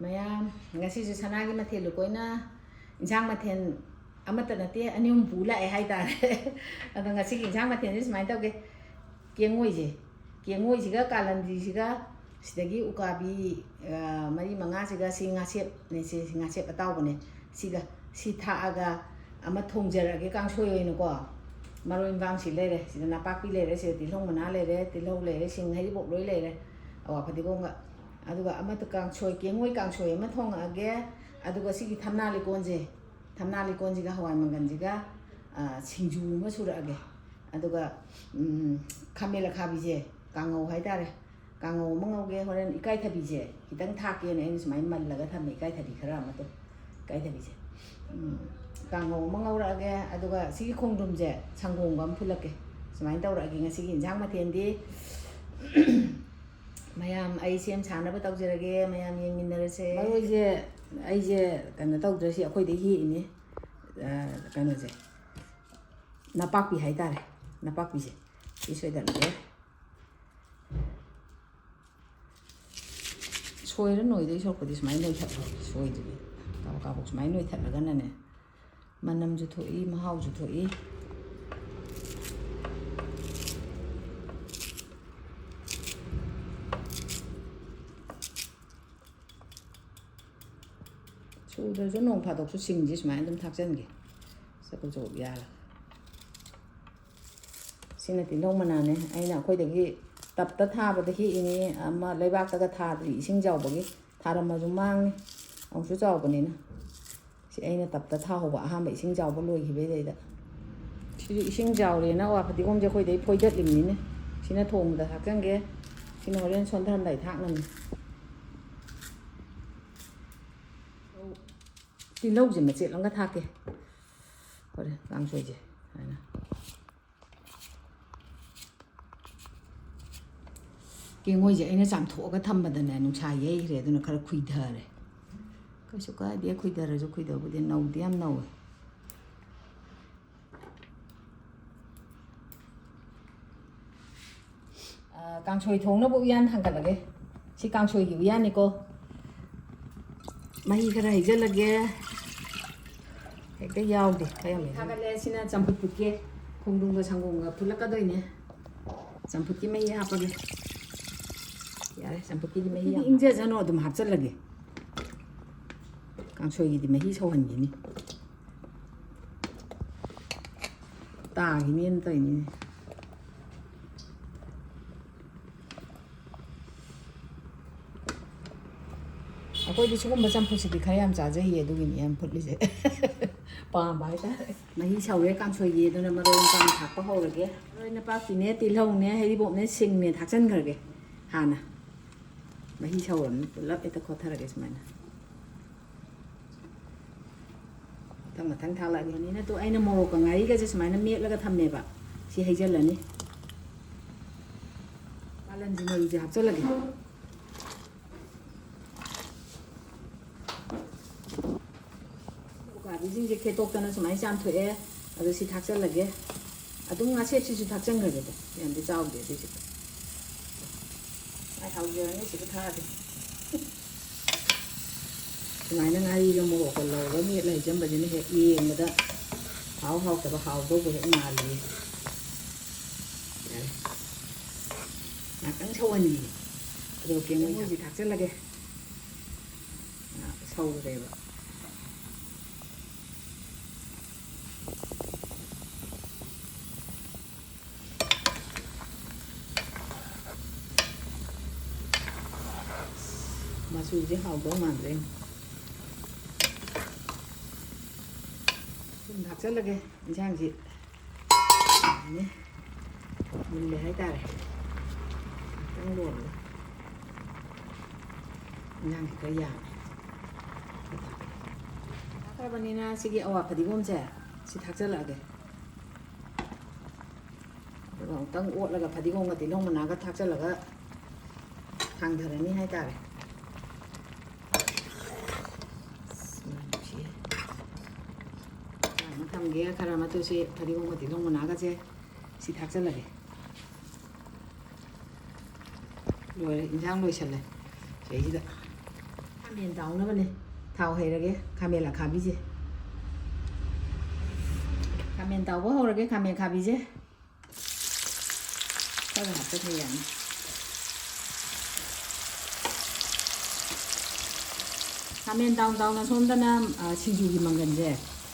mayam ngasi ju sana gi mathe lu koina injang mathen amata nate anium pula e hai ta ada ngasi gi injang mathen ji smai tau ge kengoi ji ga kalan ji ga sidagi ukabi mari manga ji ga si ngasep ne si ngasep ataw bane si ga si tha aga ama thongjara ge kangsoi oino ko maroi bang si lere si na pakpi lere si tilong mana lere tilong lere sing hai bok loi lere awa phadi ko nga aduga ama to kangsoi kengoi kangsoi ama thong age aduga si gi thamna li konje ga hawai mangan ji ga singju ma sura age aduga khamela khabi je kangau hai tare kangau mangau ge horen ikai thabi je hitang thake ne en smai mal laga thamme ikai thabi khara ma to ikai thabi je kangau mangau ra ge aduga si khongdum je sanggong gam phulake smai taw ra ge ngasi gi injang mathen di mayam ai sem chana ba taw jerage mayam yeng minarase maroi je ai je kana taw drasi akhoi de hi ni kana je napakpi hai tare napakpi je isoi da le soira noi de sok padi smai noi that soi de ka bok smai noi that laga na ne manam ju thoi mahau ju thoi suda jo nong pha dok su sing ji smai dum thak chen ge sa ko jo ya la sina ti long mana ne aina khoi de gi tap ta tha ba de hi ni ama leibak ta ga tha ri sing jaw ba gi thara ma ju mang ni ong su jaw ba ni na si aina tap ta tha ho ba ha mai sing jaw ba loi hi be dei da si sing jaw le na wa phadi gom je khoi dei phoi dat lim ni ne sina thong da thak chang ge sina horen son than dai thak nan ti lâu gì mà chết lắm cái thác kìa thôi đây đang chơi gì này nè cái ngôi gì anh nó giảm thổ cái thâm mà đợt này nó xài dây rồi nó khá là khuy thờ rồi cái số cái đĩa khuy thờ rồi số khuy thờ bây giờ nấu tí em nấu càng chơi thốn nó bụi ăn thằng cả là cái chỉ càng chơi hiểu ăn này cô mahi khara hijalage hekta yawde kayame thagale sina champut putke khongdung ga sanggong ga phulaka doine champut ki mahi hapage yare champut ki mahi ingje jano dum hapchal lage kangsoi gi di mahi sohan gi ni ta gi nen tai ni akhoi di chugum ba champut si dikhaya am cha je hi edu gi am phutli je pa bai ta mahi saure kangsoi gi do na maroi kam thak pa ho lage roi na pa ki ne ti long ne hei bom ne sing ne thak chan kharge hana mahi sauram pulap eta ko tharage smana tang mathang thak la gi ni na to aina mo ka ngai ga je smana met la ga tham me ba si hei jal la ni palan ji no ji hap chal lage 이제 이렇게 똑똑한 좀 많이 잠투에 아저씨 닭살라게 아동아 셋이주 닭장 가게도 얘한테 짜오게 되지 아 하우저는 지금 타야 돼 많이는 아이가 뭐 걸로 미 lại 좀 버지는 해 이거다 하우 때 하우도 그래 말이 약간 소원이 그렇게 뭐지 닭살라게 서울에 봐 마수지 하고 만들 좀 닭살라게 이상지 네 물레 해다래 땅로 그냥 그야 아까번이나 시기 어와 파디곰제 시 닭살라게 그리고 땅 옷라가 파디곰 같은 놈은 나가 닭살라가 강들으니 해다래 tham khara ma to si thari ko ti long na ga je si thak chal lage loi injang loi chal le sei ji da खामेन ताउनबने थाव हैरगे खामेन खाबीजे खामेन ताउबो हौरगे खामेन खाबीजे खरा हापते यानी खामेन ताउना सोमदना सिंजुगी मंगनजे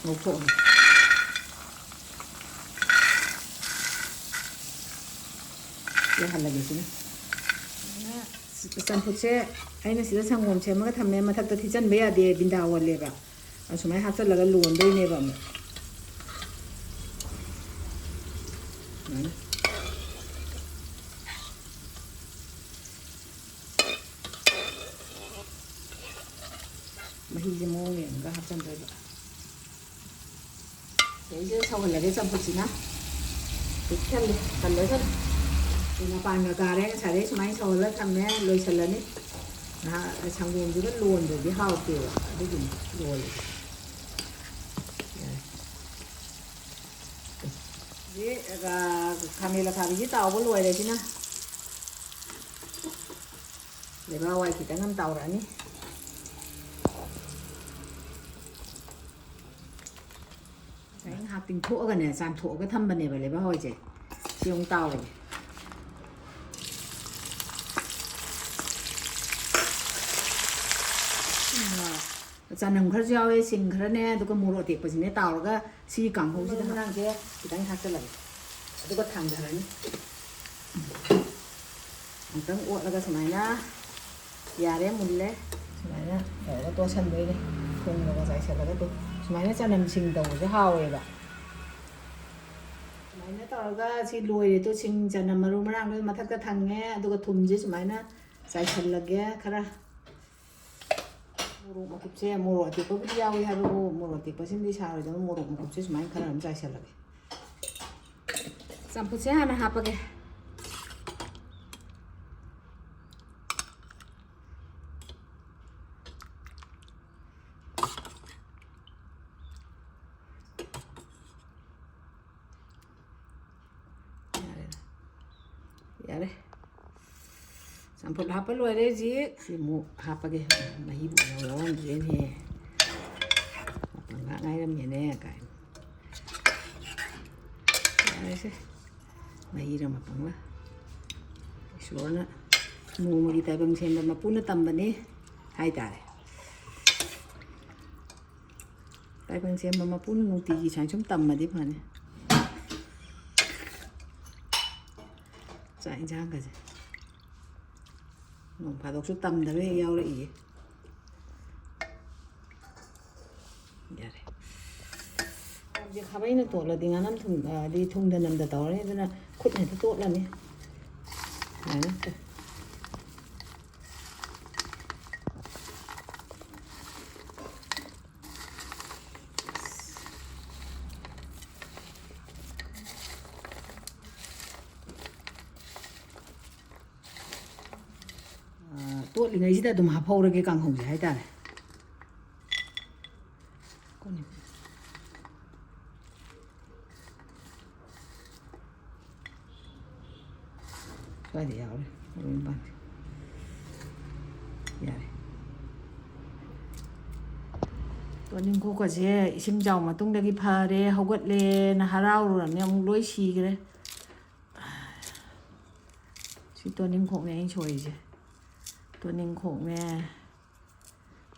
ngokthok ये हल्लगे सिना चंपुसे अने सिदा संगोम सेमगा थम्मे मथक्ता थिचनबे यादे बिंदा वलेबा असुमाय हाचलगा लोंदोइनेबा महीजे मोंगेंगा हाचनबेबा 이제 서울내게 점프지나 이렇게 달래서 이나 반가 가래 자리 좀 많이 서울을 타면 로이설라니 나 장군들은 로원들이 하옵게요 되긴 로원 이제 카메라 가비지 따오고 로이래지나 내가 와이 기다는 따오라니 hạt tình thổ cái này sàn thổ cái thâm bên này phải lấy bao hồi chứ chiông tàu này sàn nồng khát giàu ấy xin khát nè tôi có mua rồi tiệc bữa nay tàu cái xì cẳng hông xì thằng kia thì đánh thắt cái này tôi có thằng đấy tấm uất là cái sợi na già đấy một lẽ sợi na để cái tô sân đấy đi không là cái giải sẽ là cái tô sợi na cho nằm xin đầu cái hao này vậy sumai나 तौरगा सी लोइरे तो सिंग जना मरु मरांग मथक्ता थंगे अदुगा थुमजे सुमाइना चाइसलगे खरा मोरोक मकुपसे मोरोक अतिपबुदि यावी हाबो मोरोक अतिपसिंदि सारोइदा मोरोक मकुपसे सुमाइन खरा हम चाइसलगे चंपुसे हाना हापगे यारे संपल हापल वाले जी सिमु हापगे मही बुलावन जेन हे पंगा ngai ram ne kai यारे से मही ram pangla सुरना मुमगी ताबंग सेन मा पुना तंबने हाय तारे ताबंग सेन मा पुना नुति gi chan chum तंबदि फने 자 이제 한 가지 바둑수 땀들 왜 야오래 이게 야래 이제 가방에는 또 올라 딩아남 리 통되는데 더래 그나 콧에도 또 올라네 tốt thì ngay dưới đây hấp hầu cái càng hồng gì hay ta này con này xoay để áo đây rồi bàn dạ này con nhưng cô có gì sinh giàu mà tung đây cái pha đấy hầu gật lên harau rồi làm em lối xì cái đấy chỉ tôi nhưng không nghe anh chơi gìตัวนึงของแม่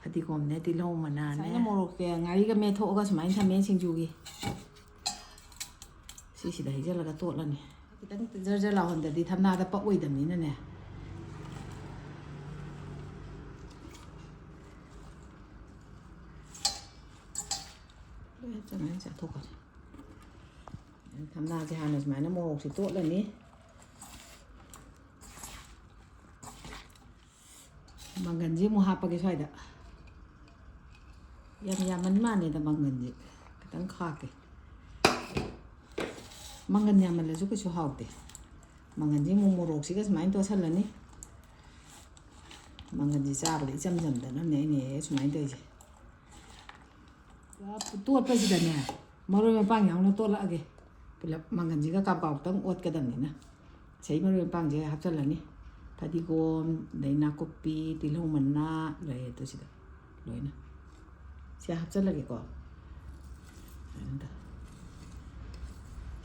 พอดีกอมเนี่ยติโลมานานแม่โมโรเกงารีก็แม่โทก็สมัยทำแม่ชิงจูกีสิได้จะละก็โตแล้วนี่ตั้งจะเราคนแต่ดีทำนาแต่ปะอุ้ยแบบนี้นั่นแหละจะไหนจะโทก่อนทำนาจะหาหน่อยสมัยน้ำโมโรสิโตแล้วนี่manganji mo hapage soida yam man mane da manganji katang khake mangan yam la ju ko chu haude manganji mo morok si gas main to salani manganji cha bali cham cham da na ne ne chu main to ji la to pa ji da ne maro me pang yang no to la ge pula manganji ga ka pa tang ot ka dam ni na sei maro me pang je hap salani ꯐꯗꯤꯒꯣꯝ ꯑꯗꯩ ꯅꯥꯀꯨꯞꯄꯤ ꯇꯤꯜꯍꯧ ꯃꯅꯥ ꯂꯩ ꯑꯗꯨ ꯁꯤꯗ ꯂꯣꯏꯅ ꯁꯤ ꯍꯥꯞꯆꯤꯜꯂꯒꯦꯀꯣ ꯑꯗꯨꯗ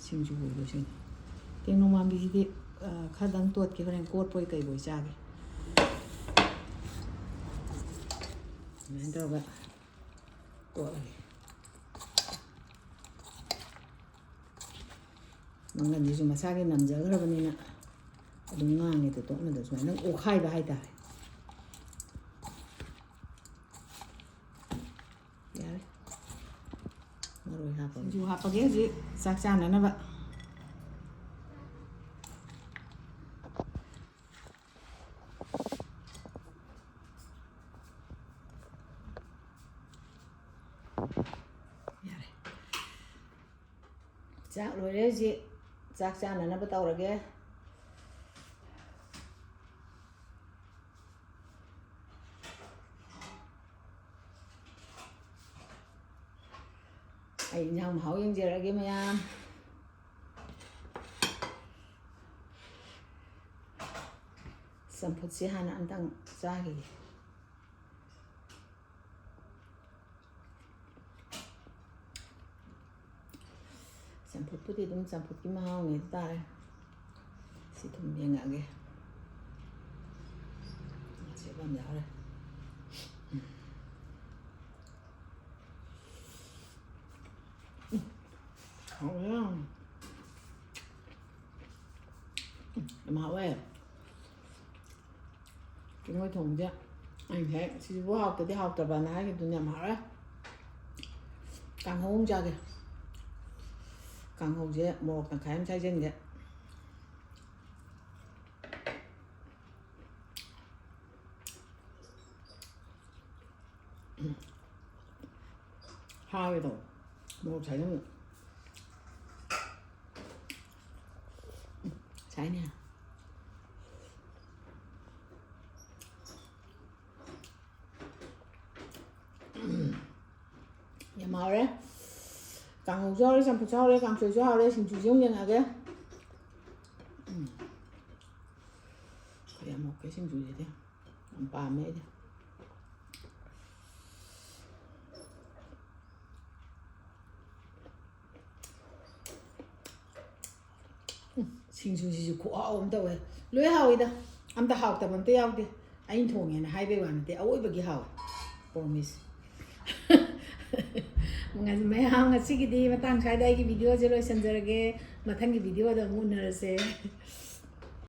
ꯁꯤꯡꯖꯨ ꯑꯣꯏꯗꯣꯏꯁꯤꯅꯤ ꯇꯦꯡꯅꯧ ꯃꯥꯟꯕꯤꯁꯤꯗꯤ ꯈꯔꯗꯪ ꯇꯣꯠꯀꯦ ꯍꯣꯔꯦꯟ ꯀꯣꯠꯄꯣꯏ ꯀꯩꯕꯣꯏ ꯆꯥꯒꯦ ꯑꯗꯨꯃꯥꯏꯅ ꯇꯧꯔꯒ ꯇꯣꯠꯂꯒꯦ ꯃꯪꯒꯟꯁꯤꯁꯨ ꯃꯁꯥꯒꯤ ꯅꯝꯖꯈ꯭ꯔꯕꯅꯤꯅ ꯑꯗꯨꯝ ꯉꯥꯡꯉꯦꯗ ꯇꯣꯠꯅꯗ ꯁꯨꯃꯥꯏꯅ ꯑꯣꯠꯈꯥꯏꯕ ꯍꯥꯏꯇꯥꯔꯦ ꯌꯥꯔꯦ ꯃꯔꯣꯏ ꯍꯥꯞꯄ ꯁꯤꯡꯖꯨ ꯍꯥꯞꯄꯒꯦ ꯍꯧꯖꯤꯛ ꯆꯥꯛ ꯆꯥꯅꯅꯕ ꯌꯥꯔꯦ ꯆꯥꯛ ꯂꯣꯏꯔꯦ ꯍꯧꯖꯤꯛ ꯆꯥꯛ ꯆꯥꯅꯅꯕ ꯇꯧꯔꯒꯦ ꯑꯩ ꯏꯟꯖꯥꯡ ꯃꯍꯥꯎ ꯌꯦꯡꯖꯔꯒꯦ ꯃꯌꯥꯝ ꯆꯝꯐꯨꯠꯁꯦ ꯍꯥꯟꯅ ꯑꯝꯇꯪ ꯆꯥꯈꯤꯒꯦ ꯆꯝꯐꯨꯠꯄꯨꯗꯤ ꯑꯗꯨꯝ ꯆꯝꯐꯨꯠꯀꯤ ꯃꯍꯥꯎꯅꯤ ꯇꯥꯔꯦ ꯁꯤ ꯊꯨꯝ ꯌꯦꯡꯉꯛꯑꯒꯦ ꯁꯦꯕꯝ ꯌꯥꯎꯔꯦ ꯍꯥꯎꯋꯦ ꯌꯥꯝ ꯍꯥꯎꯋꯦ ꯀꯦꯡꯉꯣꯏ ꯊꯣꯡꯕꯁꯦ ꯑꯩ ꯍꯦꯛ ꯁꯤꯁꯤꯕꯨ ꯍꯥꯎꯇꯗꯤ ꯍꯥꯎꯇꯕꯅ ꯍꯥꯏꯈꯤꯕꯗꯨꯅ ꯌꯥꯝ ꯍꯥꯎꯋꯦ ꯀꯥꯡꯍꯧ ꯑꯃ ꯆꯥꯒꯦ ꯀꯥꯡꯍꯧꯁꯦ ꯃꯣꯔꯣꯛ ꯇꯪꯈꯥꯏ ꯑꯃ ꯁꯥꯏꯖꯟꯒꯦ ꯍꯥꯎꯋꯦꯗꯣ ꯃꯣꯔꯣꯛ ꯁꯥꯏꯖꯟꯕ ꯁꯥꯏꯅꯦ ꯌꯥꯝ ꯍꯥꯎꯔꯦ ꯀꯥꯡꯍꯧꯁꯨ ꯍꯥꯎꯔꯦ ꯆꯝꯐꯨꯠꯁꯨ ꯍꯥꯎꯔꯦ ꯀꯥꯡꯁꯣꯏꯁꯨ ꯍꯥꯎꯔꯦ ꯁꯤꯡꯖꯨꯁꯨ ꯑꯃꯨꯛ ꯌꯦꯡꯉꯛꯑꯒꯦ ꯈꯔ ꯌꯥꯝ ꯍꯥꯎꯀꯦ ꯁꯤꯡꯖꯨꯁꯤꯗꯤ ꯌꯥꯝ ꯄꯥꯝꯃꯦ ꯑꯩꯗꯤ ꯁꯤꯡꯖꯨꯁꯤꯁꯨ ꯈꯨꯍꯥꯎ ꯑꯃ ꯇꯧꯋꯦ ꯂꯣꯏ ꯍꯥꯎꯋꯤꯗ ꯑꯝꯇ ꯍꯥꯎꯇꯕ ꯑꯝꯇ ꯌꯥꯎꯗꯦ ꯑꯩꯅ ꯊꯣꯡꯉꯦꯅ ꯍꯥꯏꯕꯩ ꯋꯥ ꯅꯠꯇꯦ ꯑꯋꯣꯏꯕꯒꯤ ꯍꯥꯎꯋꯦ ꯄ꯭ꯔꯣꯃꯤꯁ ꯃꯌꯥꯝ ꯉꯁꯤꯒꯤꯗꯤ ꯃꯇꯥꯡ ꯁ꯭ꯋꯥꯏꯗ ꯑꯩꯒꯤ ꯚꯤꯗꯤꯑꯣꯁꯦ ꯂꯣꯏꯁꯤꯟꯖꯔꯒꯦ ꯃꯊꯪꯒꯤ ꯚꯤꯗꯤꯑꯣꯗ ꯑꯃꯨꯛ ꯎꯅꯔꯁꯦ